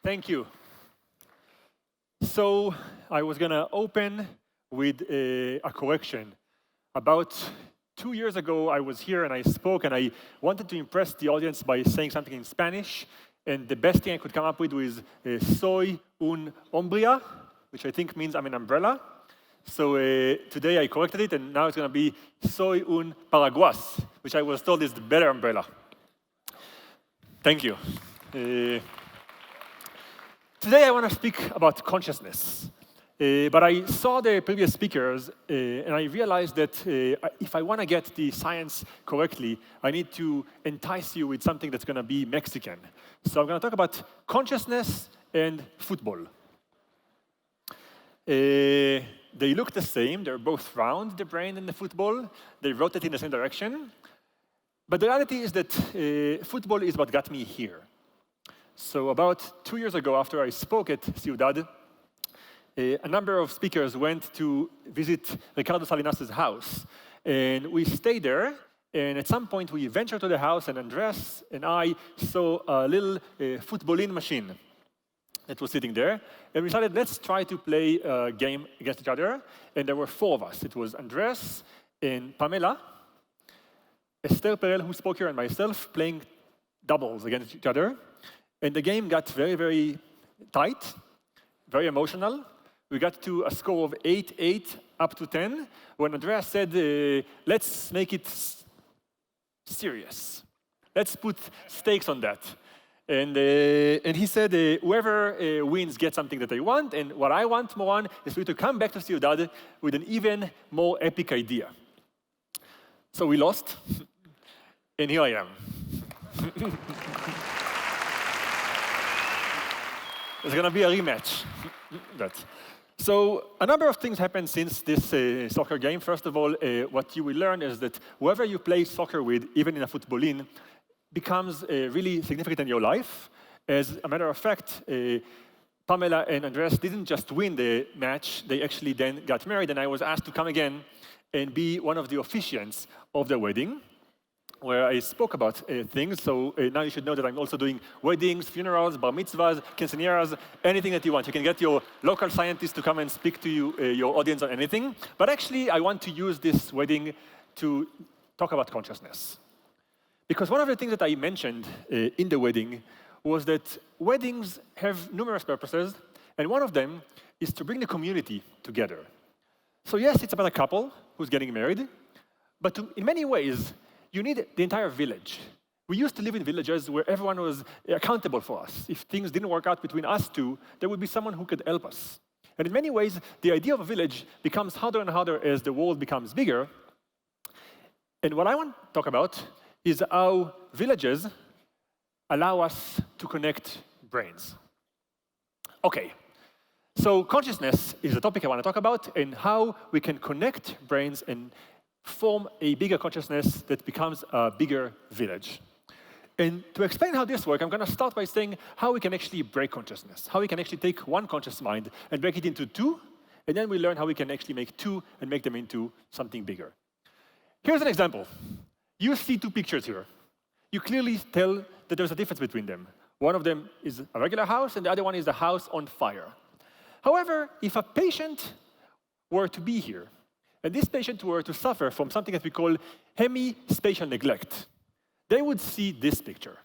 Thank you. So I was going to open with a correction. About 2 years ago, I was here and I spoke, and I wanted to impress the audience by saying something in Spanish. And the best thing I could come up with was soy un hombría, which I think means I'm an umbrella. So today I corrected it, and now it's going to be soy un paraguas, which I was told is the better umbrella. Thank you. Today I want to speak about consciousness. But I saw the previous speakers, and I realized that if I want to get the science correctly, I need to entice you with something that's going to be Mexican. So I'm going to talk about consciousness and football. They look the same. They're both round, the brain and the football. They rotate in the same direction. But the reality is that football is what got me here. So about 2 years ago, after I spoke at Ciudad, a number of speakers went to visit Ricardo Salinas' house. And we stayed there. And at some point, we ventured to the house, and Andres and I saw a little footballin machine that was sitting there. And we decided, let's try to play a game against each other. And there were 4 of us. It was Andres and Pamela, Esther Perel, who spoke here, and myself, playing doubles against each other. And the game got very, very tight, very emotional. We got to a score of 8-8 up to 10, when Andreas said, let's make it serious. Let's put stakes on that. And he said, whoever wins gets something that they want, and what I want, Moran, is for you to come back to Ciudad with an even more epic idea. So we lost, and here I am. There's going to be a rematch. So a number of things happened since this soccer game. First of all, what you will learn is that whoever you play soccer with, even in a footballin, becomes really significant in your life. As a matter of fact, Pamela and Andres didn't just win the match, they actually then got married, and I was asked to come again and be one of the officiants of their wedding, where I spoke about things. So now you should know that I'm also doing weddings, funerals, bar mitzvahs, quinceañeras, anything that you want. You can get your local scientist to come and speak to you, your audience on anything. But actually, I want to use this wedding to talk about consciousness. Because one of the things that I mentioned in the wedding was that weddings have numerous purposes, and one of them is to bring the community together. So yes, it's about a couple who's getting married, but in many ways, you need the entire village. We used to live in villages where everyone was accountable for us. If things didn't work out between us two, there would be someone who could help us. And in many ways, the idea of a village becomes harder and harder as the world becomes bigger. And what I want to talk about is how villages allow us to connect brains. Okay, so consciousness is the topic I want to talk about, and how we can connect brains and form a bigger consciousness that becomes a bigger village. And to explain how this works, I'm going to start by saying how we can actually break consciousness, how we can actually take one conscious mind and break it into 2, and then we learn how we can actually make 2 and make them into something bigger. Here's an example. You see 2 pictures here. You clearly tell that there's a difference between them. One of them is a regular house, and the other one is a house on fire. However, if a patient were to be here, and this patient were to suffer from something that we call hemispatial neglect, they would see this picture.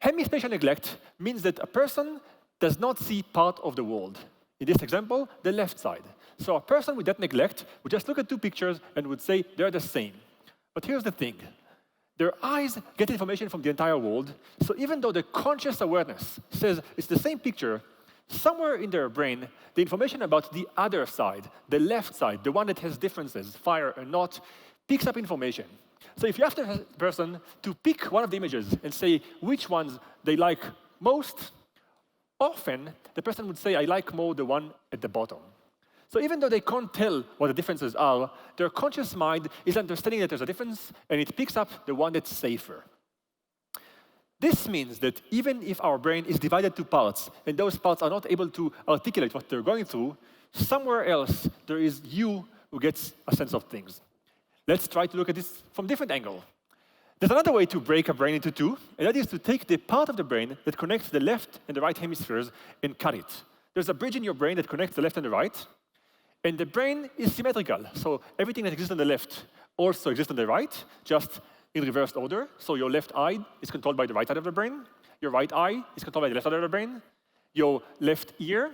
Hemispatial neglect means that a person does not see part of the world. In this example, the left side. So a person with that neglect would just look at 2 pictures and would say they're the same. But here's the thing. Their eyes get information from the entire world, so even though the conscious awareness says it's the same picture, somewhere in their brain, the information about the other side, the left side, the one that has differences, fire and not, picks up information. So if you ask the person to pick one of the images and say which ones they like most, often the person would say, I like more the one at the bottom. So even though they can't tell what the differences are, their conscious mind is understanding that there's a difference, and it picks up the one that's safer. This means that even if our brain is divided to parts, and those parts are not able to articulate what they're going through, somewhere else there is you who gets a sense of things. Let's try to look at this from a different angle. There's another way to break a brain into two, and that is to take the part of the brain that connects the left and the right hemispheres and cut it. There's a bridge in your brain that connects the left and the right, and the brain is symmetrical. So everything that exists on the left also exists on the right, just in reversed order. So your left eye is controlled by the right side of the brain. Your right eye is controlled by the left side of the brain. Your left ear,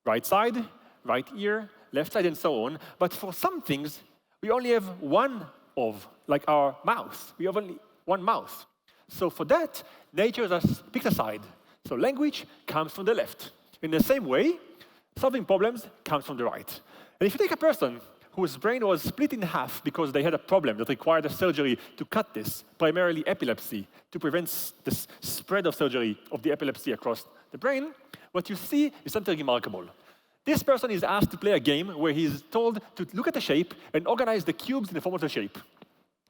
right side, right ear, left side, and so on. But for some things, we only have one of, like our mouth. We have only one mouth. So for that, nature has picked a side. So language comes from the left. In the same way, solving problems comes from the right. And if you take a person whose brain was split in half because they had a problem that required a surgery to cut this, primarily epilepsy, to prevent the spread of surgery of the epilepsy across the brain, what you see is something remarkable. This person is asked to play a game where he's told to look at the shape and organize the cubes in the form of the shape.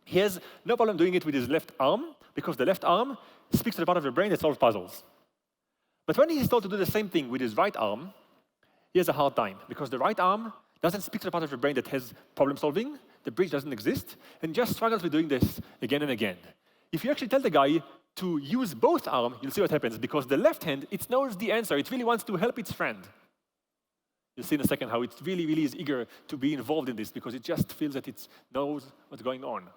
He has no problem doing it with his left arm, because the left arm speaks to the part of the brain that solves puzzles. But when he's told to do the same thing with his right arm, he has a hard time, because the right arm doesn't speak to the part of the brain that has problem solving, the bridge doesn't exist, and just struggles with doing this again and again. If you actually tell the guy to use both arms, you'll see what happens, because the left hand, it knows the answer, it really wants to help its friend. You'll see in a second how it really, really is eager to be involved in this, because it just feels that it knows what's going on.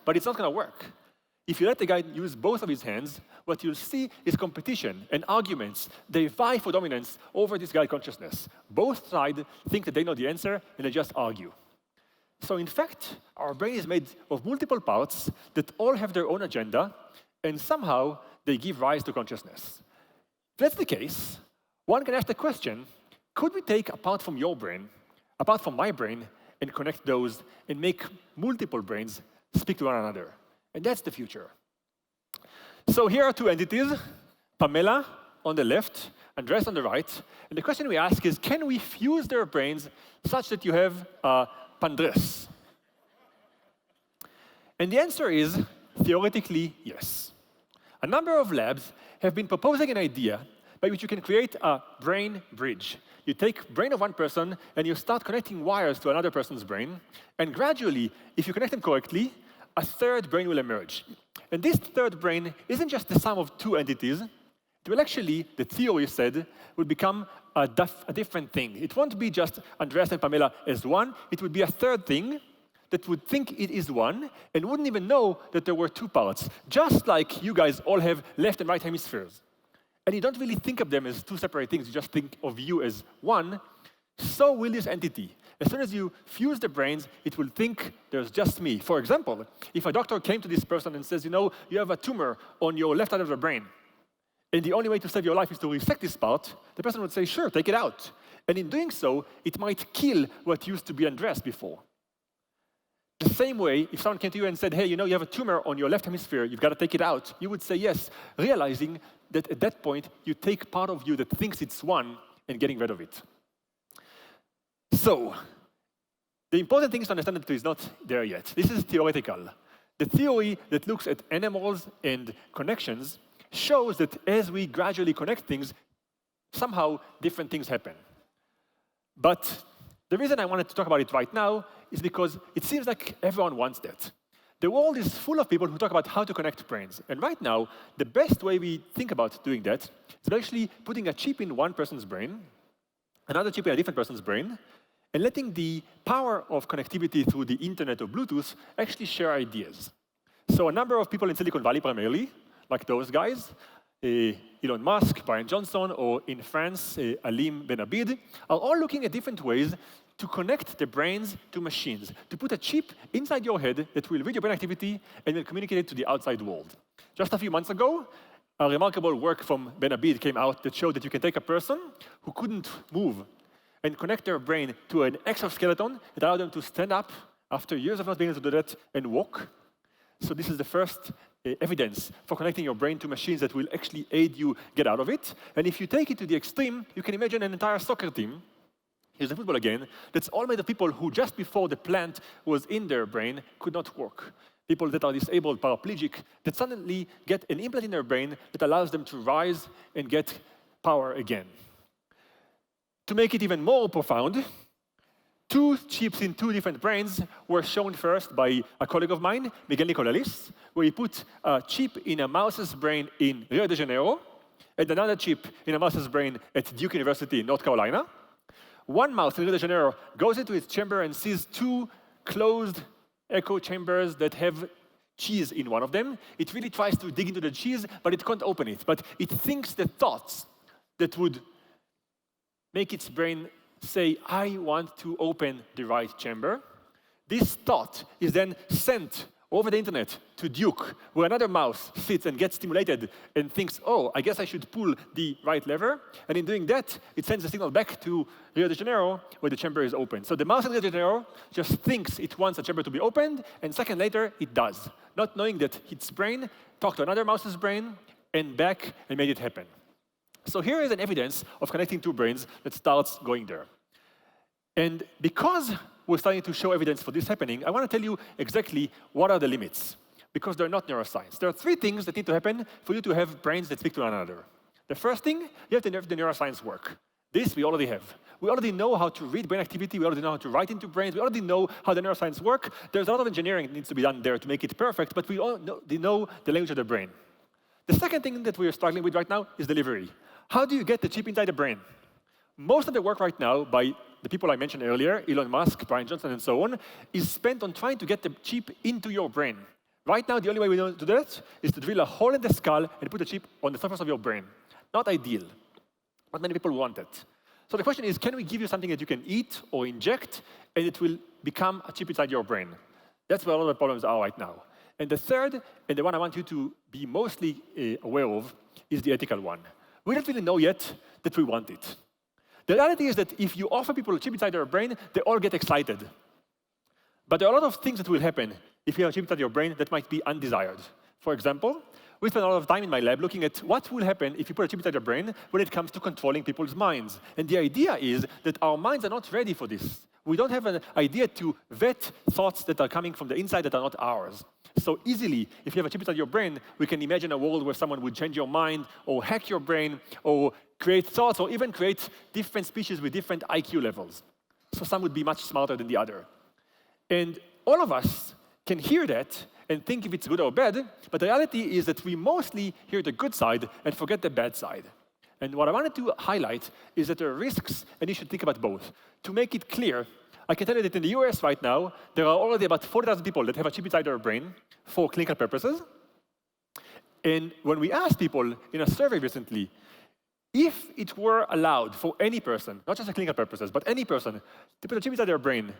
But it's not going to work. If you let the guy use both of his hands, what you'll see is competition and arguments. They vie for dominance over this guy's consciousness. Both sides think that they know the answer, and they just argue. So in fact, our brain is made of multiple parts that all have their own agenda, and somehow they give rise to consciousness. If that's the case, one can ask the question, could we take a part from your brain, a part from my brain, and connect those and make multiple brains speak to one another? And that's the future. So here are two entities, Pamela on the left, Andres on the right. And the question we ask is, can we fuse their brains such that you have Pandres? And the answer is, theoretically, yes. A number of labs have been proposing an idea by which you can create a brain bridge. You take brain of one person, and you start connecting wires to another person's brain. And gradually, if you connect them correctly, a third brain will emerge. And this third brain isn't just the sum of two entities. It will actually, the theory said, will become a different thing. It won't be just Andreas and Pamela as one. It would be a third thing that would think it is one and wouldn't even know that there were two parts. Just like you guys all have left and right hemispheres. And you don't really think of them as two separate things. You just think of you as one. So will this entity. As soon as you fuse the brains, it will think there's just me. For example, if a doctor came to this person and says, you know, you have a tumor on your left side of the brain, and the only way to save your life is to resect this part, the person would say, sure, take it out. And in doing so, it might kill what used to be Andres before. The same way, if someone came to you and said, hey, you know, you have a tumor on your left hemisphere, you've got to take it out, you would say yes, realizing that at that point, you take part of you that thinks it's one and getting rid of it. So, the important thing is to understand that it is not there yet. This is theoretical. The theory that looks at animals and connections shows that as we gradually connect things, somehow different things happen. But the reason I wanted to talk about it right now is because it seems like everyone wants that. The world is full of people who talk about how to connect brains. And right now, the best way we think about doing that is actually putting a chip in one person's brain, another chip in a different person's brain, and letting the power of connectivity through the internet or Bluetooth actually share ideas. So a number of people in Silicon Valley primarily, like those guys, Elon Musk, Brian Johnson, or in France, Alim Ben Abid, are all looking at different ways to connect the brains to machines, to put a chip inside your head that will read your brain activity and will communicate it to the outside world. Just a few months ago, a remarkable work from Ben Abid came out that showed that you can take a person who couldn't move and connect their brain to an exoskeleton that allowed them to stand up after years of not being able to do that and walk. So this is the first evidence for connecting your brain to machines that will actually aid you get out of it. And if you take it to the extreme, you can imagine an entire soccer team, here's the football again, that's all made of people who just before the plant was in their brain could not walk. People that are disabled, paraplegic, that suddenly get an implant in their brain that allows them to rise and get power again. To make it even more profound, two chips in two different brains were shown first by a colleague of mine, Miguel Nicolalis, where he put a chip in a mouse's brain in Rio de Janeiro and another chip in a mouse's brain at Duke University in North Carolina. One mouse in Rio de Janeiro goes into its chamber and sees two closed echo chambers that have cheese in one of them. It really tries to dig into the cheese, but it can't open it. But it thinks the thoughts that would make its brain say, I want to open the right chamber. This thought is then sent over the internet to Duke, where another mouse sits and gets stimulated and thinks, oh, I guess I should pull the right lever. And in doing that, it sends a signal back to Rio de Janeiro, where the chamber is open. So the mouse in Rio de Janeiro just thinks it wants a chamber to be opened, and a second later, it does, not knowing that its brain talked to another mouse's brain and back and made it happen. So here is an evidence of connecting two brains that starts going there. And because we're starting to show evidence for this happening, I want to tell you exactly what are the limits, because they're not neuroscience. There are three things that need to happen for you to have brains that speak to one another. The first thing, you have to have the neuroscience work. This we already have. We already know how to read brain activity. We already know how to write into brains. We already know how the neuroscience work. There's a lot of engineering that needs to be done there to make it perfect, but we already know the language of the brain. The second thing that we are struggling with right now is delivery. How do you get the chip inside the brain? Most of the work right now by the people I mentioned earlier, Elon Musk, Brian Johnson, and so on, is spent on trying to get the chip into your brain. Right now, the only way we know to do that is to drill a hole in the skull and put a chip on the surface of your brain. Not ideal. Not many people want it. So the question is, can we give you something that you can eat or inject, and it will become a chip inside your brain? That's where all the problems are right now. And the third, and the one I want you to be mostly aware of, is the ethical one. We don't really know yet that we want it. The reality is that if you offer people a chip inside their brain, they all get excited. But there are a lot of things that will happen if you have a chip inside your brain that might be undesired. For example, we spend a lot of time in my lab looking at what will happen if you put a chip inside your brain when it comes to controlling people's minds. And the idea is that our minds are not ready for this. We don't have an idea to vet thoughts that are coming from the inside that are not ours. So easily, if you have a chip inside your brain, we can imagine a world where someone would change your mind, or hack your brain, or create thoughts, or even create different species with different IQ levels. So some would be much smarter than the other. And all of us can hear that and think if it's good or bad, but the reality is that we mostly hear the good side and forget the bad side. And what I wanted to highlight is that there are risks, and you should think about both. To make it clear, I can tell you that in the US right now, there are already about 40,000 people that have a chip inside their brain for clinical purposes. And when we asked people in a survey recently, if it were allowed for any person, not just for clinical purposes, but any person, to put a chip inside their brain,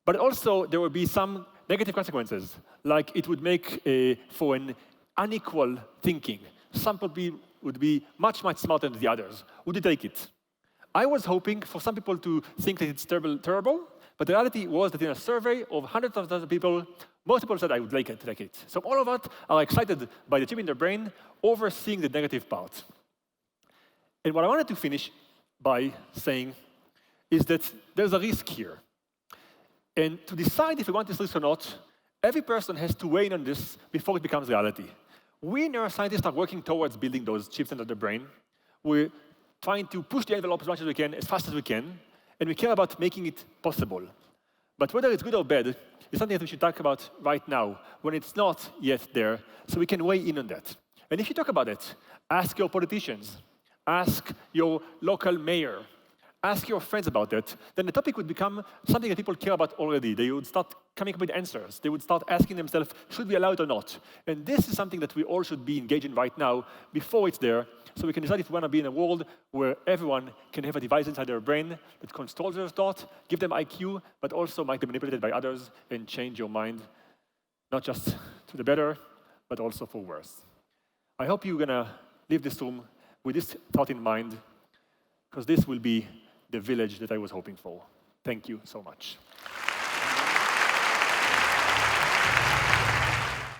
but also there would be some negative consequences, like it would make for an unequal thinking. Some people would be much, much smarter than the others. Would you take it? I was hoping for some people to think that it's terrible, but the reality was that in a survey of hundreds of thousands of people, most people said, I would like it, take it. So all of us are excited by the chip in their brain over seeing the negative part. And what I wanted to finish by saying is that there's a risk here. And to decide if we want this risk or not, every person has to weigh in on this before it becomes reality. We neuroscientists are working towards building those chips into the brain. We're trying to push the envelope as much as we can, as fast as we can, and we care about making it possible. But whether it's good or bad is something that we should talk about right now, when it's not yet there, so we can weigh in on that. And if you talk about it, ask your politicians, ask your local mayor, ask your friends about it, then the topic would become something that people care about already. They would start coming up with answers. They would start asking themselves, should we allow it or not? And this is something that we all should be engaged in right now before it's there, so we can decide if we want to be in a world where everyone can have a device inside their brain that controls their thought, give them IQ, but also might be manipulated by others and change your mind, not just to the better, but also for worse. I hope you're going to leave this room with this thought in mind, because this will be the village that I was hoping for. Thank you so much.